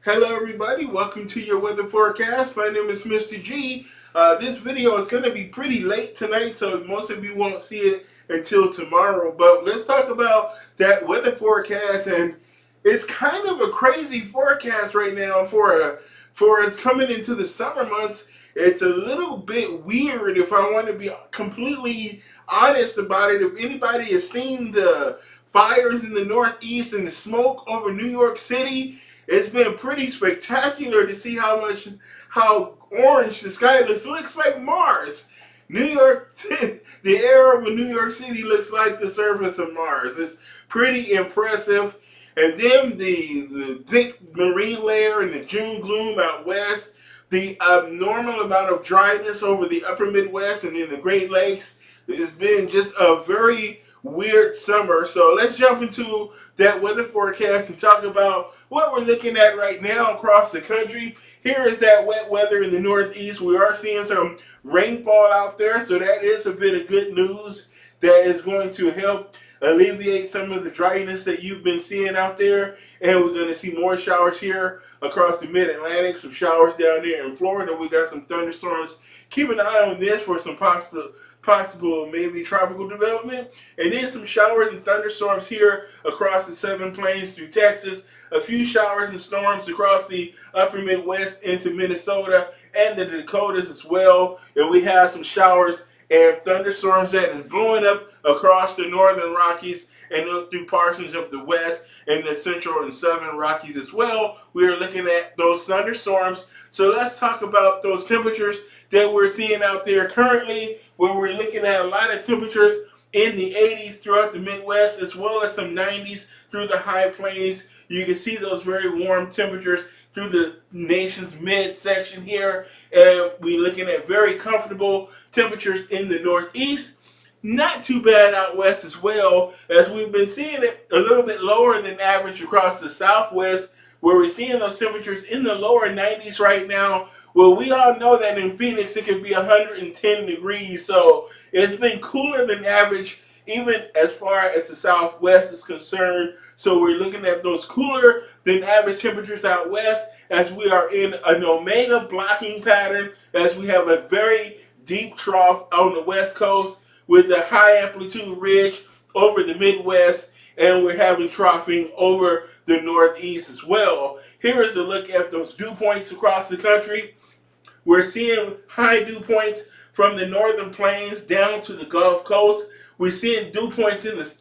Hello everybody, welcome to your weather forecast. My name is Mr. G. This video is going to be pretty late tonight, so most of you won't see it until tomorrow. But let's talk about that weather forecast, and it's kind of a crazy forecast right now for it's coming into the summer months. It's a little bit weird if I want to be completely honest about it. If anybody has seen the fires in the Northeast and the smoke over New York City, it's been pretty spectacular to see how orange the sky looks. It looks like Mars. New York, the air over New York City looks like the surface of Mars. It's pretty impressive. And then the thick marine layer and the June gloom out west, the abnormal amount of dryness over the upper Midwest and in the Great Lakes. It's been just a very weird summer. So let's jump into that weather forecast and talk about what we're looking at right now across the country. Here is that wet weather in the Northeast. We are seeing some rainfall out there, so that is a bit of good news that is going to help alleviate some of the dryness that you've been seeing out there. And we're going to see more showers here across the mid-Atlantic, some showers down there in Florida. We got some thunderstorms. Keep an eye on this for some possible maybe tropical development. And then some showers and thunderstorms here across the Southern Plains through Texas. A few showers and storms across the upper Midwest into Minnesota and the Dakotas as well. And we have some showers and thunderstorms that is blowing up across the northern Rockies and up through portions of the west and the central and southern Rockies as well. We are looking at those thunderstorms. So let's talk about those temperatures that we're seeing out there currently, where we're looking at a lot of temperatures in the 80s throughout the Midwest, as well as some 90s through the high plains. You can see those very warm temperatures through the nation's midsection here. And we're looking at very comfortable temperatures in the Northeast. Not too bad out west as well, as we've been seeing it a little bit lower than average across the Southwest, where we're seeing those temperatures in the lower 90s right now. Well, we all know that in Phoenix it can be 110 degrees, so it's been cooler than average even as far as the Southwest is concerned. So we're looking at those cooler than average temperatures out west, as we are in an omega blocking pattern, as we have a very deep trough on the west coast with a high amplitude ridge over the Midwest, and we're having troughing over the Northeast as well. Here is a look at those dew points across the country. We're seeing high dew points from the northern plains down to the Gulf Coast. We're seeing dew points in the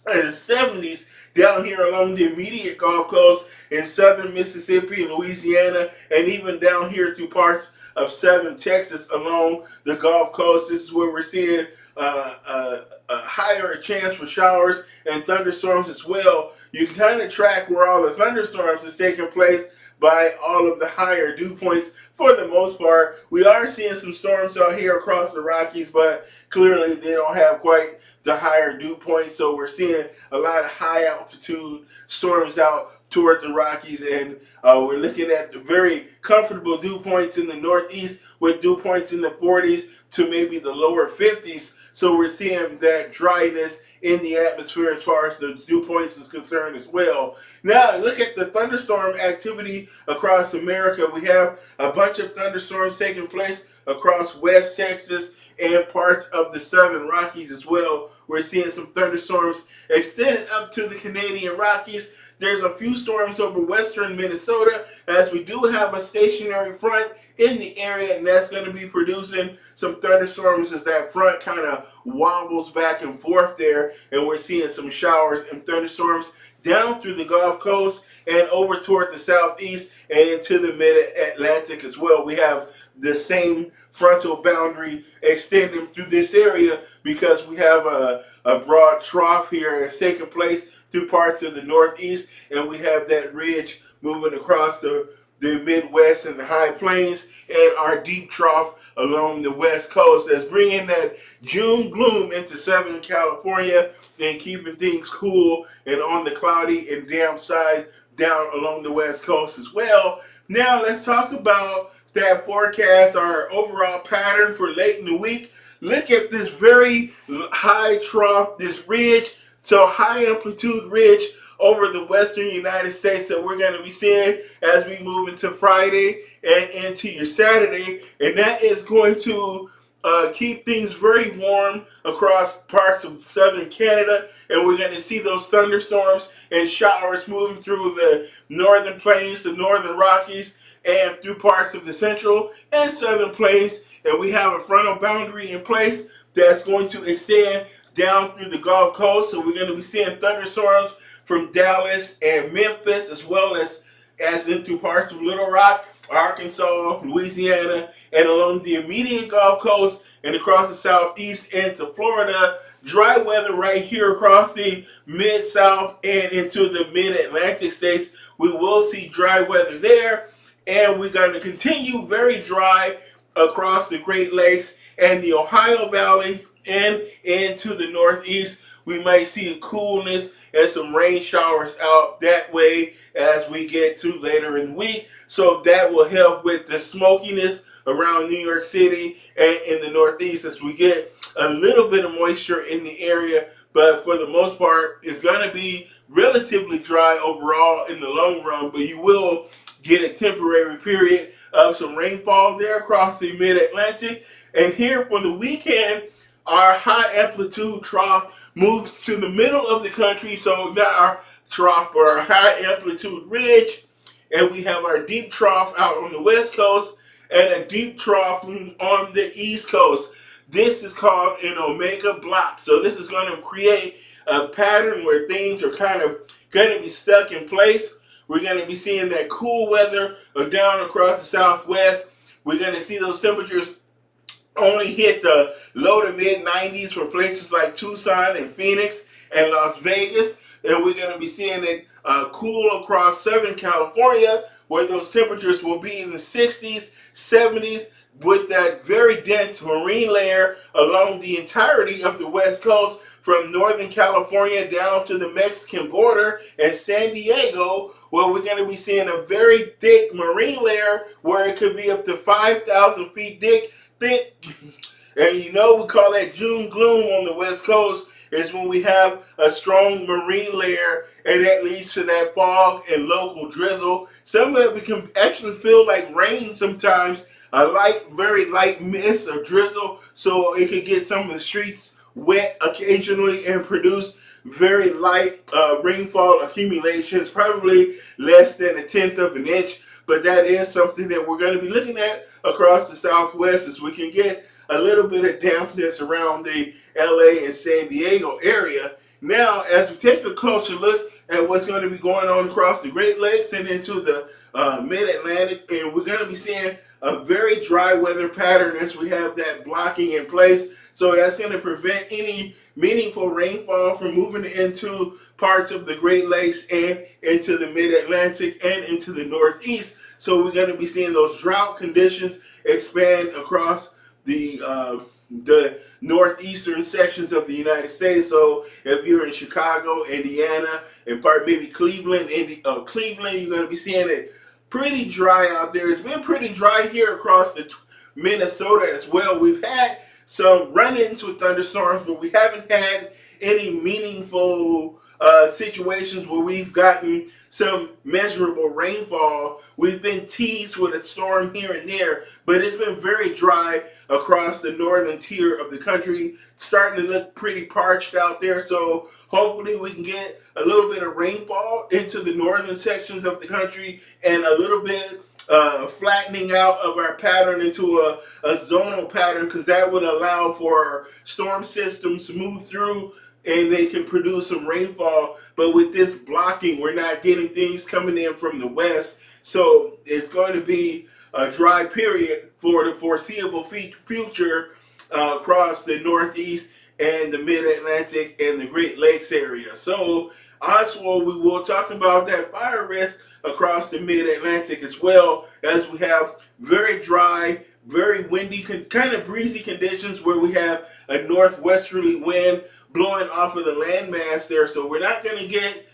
70s down here along the immediate Gulf Coast in southern Mississippi and Louisiana, and even down here through parts of southern Texas along the Gulf Coast. This is where we're seeing a higher chance for showers and thunderstorms as well. You can kind of track where all the thunderstorms is taking place by all of the higher dew points for the most part. We are seeing some storms out here across the Rockies, but clearly they don't have quite the higher dew points. So we're seeing a lot of high altitude storms out toward the Rockies, and we're looking at the very comfortable dew points in the Northeast with dew points in the 40s to maybe the lower 50s. So we're seeing that dryness in the atmosphere as far as the dew points is concerned as well. Now look at the thunderstorm activity across America. We have a bunch of thunderstorms taking place across West Texas and parts of the southern Rockies as well. We're seeing some thunderstorms extended up to the Canadian Rockies. There's a few storms over western Minnesota, as we do have a stationary front in the area, and that's going to be producing some thunderstorms as that front kind of wobbles back and forth there, and we're seeing some showers and thunderstorms down through the Gulf Coast and over toward the southeast and into the mid-Atlantic as well. We have the same frontal boundary extending through this area because we have a broad trough here that's taking place through parts of the Northeast, and we have that ridge moving across the Midwest and the high plains, and our deep trough along the west coast that's bringing that June gloom into Southern California and keeping things cool and on the cloudy and damp side down along the west coast as well. Now let's talk about that forecast, our overall pattern for late in the week. Look at this very high trough, this ridge, so high amplitude ridge over the western United States that we're going to be seeing as we move into Friday and into your Saturday. And that is going to keep things very warm across parts of southern Canada, and we're going to see those thunderstorms and showers moving through the northern plains, the northern Rockies, and through parts of the central and southern plains. And we have a frontal boundary in place that's going to extend down through the Gulf Coast. So we're going to be seeing thunderstorms from Dallas and Memphis, as well as into parts of Little Rock, Arkansas, Louisiana, and along the immediate Gulf Coast and across the southeast into Florida. Dry weather right here across the mid-south and into the mid-Atlantic states. We will see dry weather there, and we're going to continue very dry across the Great Lakes and the Ohio Valley and into the Northeast. We might see a coolness and some rain showers out that way as we get to later in the week. So that will help with the smokiness around New York City and in the Northeast as we get a little bit of moisture in the area. But for the most part, it's going to be relatively dry overall in the long run, but you will get a temporary period of some rainfall there across the mid-Atlantic. And here for the weekend, our high amplitude trough moves to the middle of the country. So not our trough, but our high amplitude ridge. And we have our deep trough out on the west coast and a deep trough on the east coast. This is called an omega block. So this is going to create a pattern where things are kind of going to be stuck in place. We're going to be seeing that cool weather down across the southwest. We're going to see those temperatures only hit the low to mid 90s for places like Tucson and Phoenix and Las Vegas. And we're going to be seeing it cool across Southern California, where those temperatures will be in the 60s, 70s, with that very dense marine layer along the entirety of the West Coast, from Northern California down to the Mexican border and San Diego, where we're going to be seeing a very thick marine layer where it could be up to 5,000 feet thick. And you know, we call that June gloom on the West Coast, is when we have a strong marine layer, and that leads to that fog and local drizzle. Some of it can actually feel like rain sometimes, a light, very light mist or drizzle, so it could get some of the streets wet occasionally and produce very light rainfall accumulations, probably less than 1/10 of an inch. But that is something that we're going to be looking at across the southwest, as we can get a little bit of dampness around the LA and San Diego area. Now, as we take a closer look at what's going to be going on across the Great Lakes and into the mid-Atlantic, and we're going to be seeing a very dry weather pattern as we have that blocking in place. So that's going to prevent any meaningful rainfall from moving into parts of the Great Lakes and into the mid-Atlantic and into the Northeast. So we're going to be seeing those drought conditions expand across the northeastern sections of the United States. So if you're in Chicago, Indiana, and part maybe Cleveland, Cleveland, you're going to be seeing it pretty dry out there. It's been pretty dry here across the Minnesota as well. We've had some run-ins with thunderstorms, but we haven't had any meaningful situations where we've gotten some measurable rainfall. We've been teased with a storm here and there, but it's been very dry across the northern tier of the country, starting to look pretty parched out there. So hopefully we can get a little bit of rainfall into the northern sections of the country and a little bit flattening out of our pattern into a zonal pattern, because that would allow for our storm systems to move through and they can produce some rainfall. But with this blocking, we're not getting things coming in from the west. So it's going to be a dry period for the foreseeable future across the Northeast and the Mid-Atlantic and the Great Lakes area. So also, we will talk about that fire risk across the Mid-Atlantic as well, as we have very dry, very windy, kind of breezy conditions where we have a northwesterly wind blowing off of the landmass there. So we're not going to get,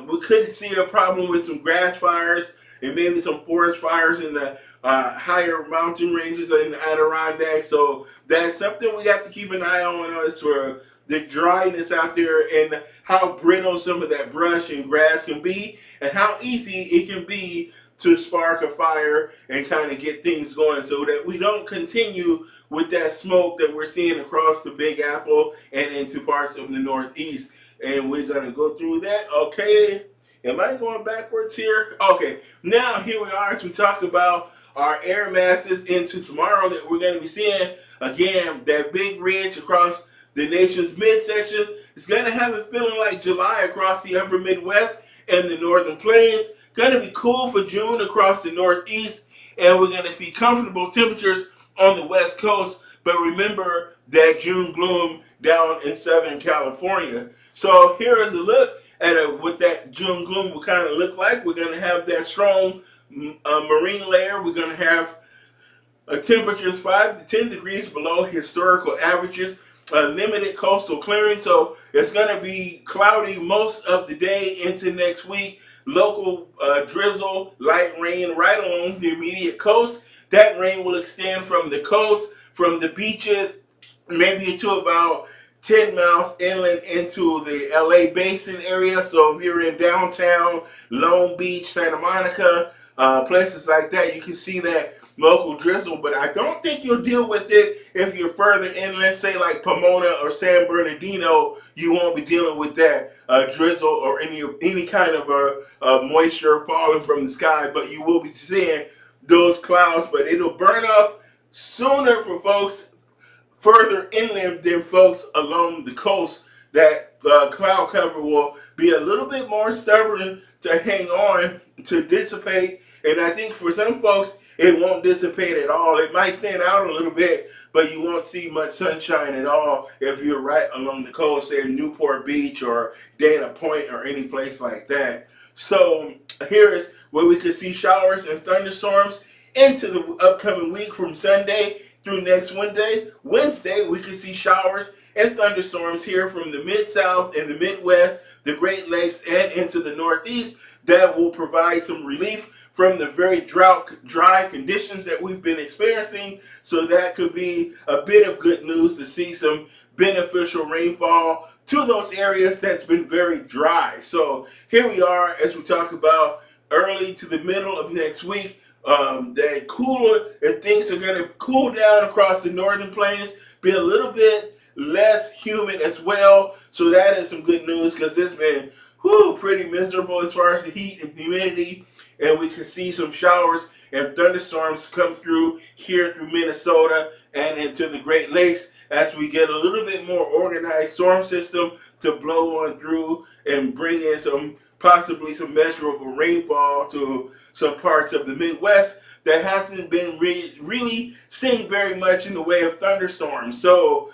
we could see a problem with some grass fires and maybe some forest fires in the higher mountain ranges in the Adirondack. So that's something we have to keep an eye on, as for the dryness out there and how brittle some of that brush and grass can be, and how easy it can be to spark a fire and kind of get things going, so that we don't continue with that smoke that we're seeing across the Big Apple and into parts of the Northeast. And we're going to go through that. Okay. Am I going backwards here? Okay. Now, here we are as we talk about our air masses into tomorrow that we're going to be seeing. Again, that big ridge across the nation's midsection is going to have it feeling like July across the upper Midwest and the northern plains. Going to be cool for June across the Northeast, and we're going to see comfortable temperatures on the West Coast. But remember that June gloom down in Southern California. So here is a look at what that June gloom will kind of look like. We're going to have that strong marine layer. We're going to have temperatures 5 to 10 degrees below historical averages. Limited coastal clearing, so it's going to be cloudy most of the day into next week. Local drizzle, light rain right along the immediate coast. That rain will extend from the coast, from the beaches, maybe to about 10 miles inland into the LA Basin area. So if you're in downtown Long Beach, Santa Monica, places like that, you can see that local drizzle. But I don't think you'll deal with it if you're further inland, say like Pomona or San Bernardino. You won't be dealing with that drizzle or any kind of moisture falling from the sky. But you will be seeing those clouds. But it'll burn off sooner for folks further inland than folks along the coast. That cloud cover will be a little bit more stubborn to hang on, to dissipate. And I think for some folks, it won't dissipate at all. It might thin out a little bit, but you won't see much sunshine at all if you're right along the coast, say Newport Beach or Dana Point or any place like that. So here is where we could see showers and thunderstorms into the upcoming week from Sunday through next Wednesday. Wednesday, we can see showers and thunderstorms here from the Mid-South and the Midwest, the Great Lakes, and into the Northeast. That will provide some relief from the very dry conditions that we've been experiencing. So that could be a bit of good news to see some beneficial rainfall to those areas that's been very dry. So here we are as we talk about early to the middle of next week. That cooler, and things are going to cool down across the northern plains, be a little bit less humid as well. So that is some good news, because it's been pretty miserable as far as the heat and humidity. And we can see some showers and thunderstorms come through here through Minnesota and into the Great Lakes as we get a little bit more organized storm system to blow on through and bring in possibly some measurable rainfall to some parts of the Midwest that hasn't been really seen very much in the way of thunderstorms. So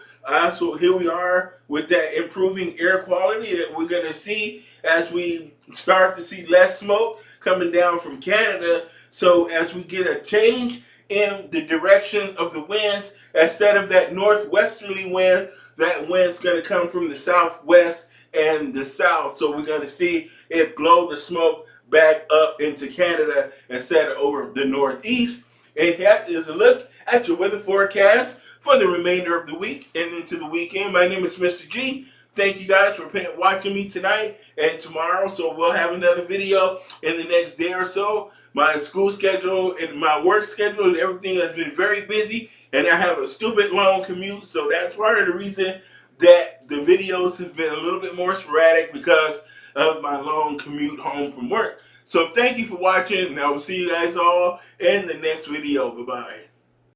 here we are with that improving air quality that we're going to see as we start to see less smoke coming down from Canada. So as we get a change in the direction of the winds, instead of that northwesterly wind, that wind's going to come from the southwest and the south. So we're going to see it blow the smoke back up into Canada instead of over the northeast. And that is a look at your weather forecast for the remainder of the week and into the weekend. My name is Mr. G. Thank you guys for watching me tonight and tomorrow. So we'll have another video in the next day or so. My school schedule and my work schedule and everything has been very busy, and I have a stupid long commute. So that's part of the reason that the videos have been a little bit more sporadic, because of my long commute home from work. So thank you for watching, and I will see you guys all in the next video. Bye-bye.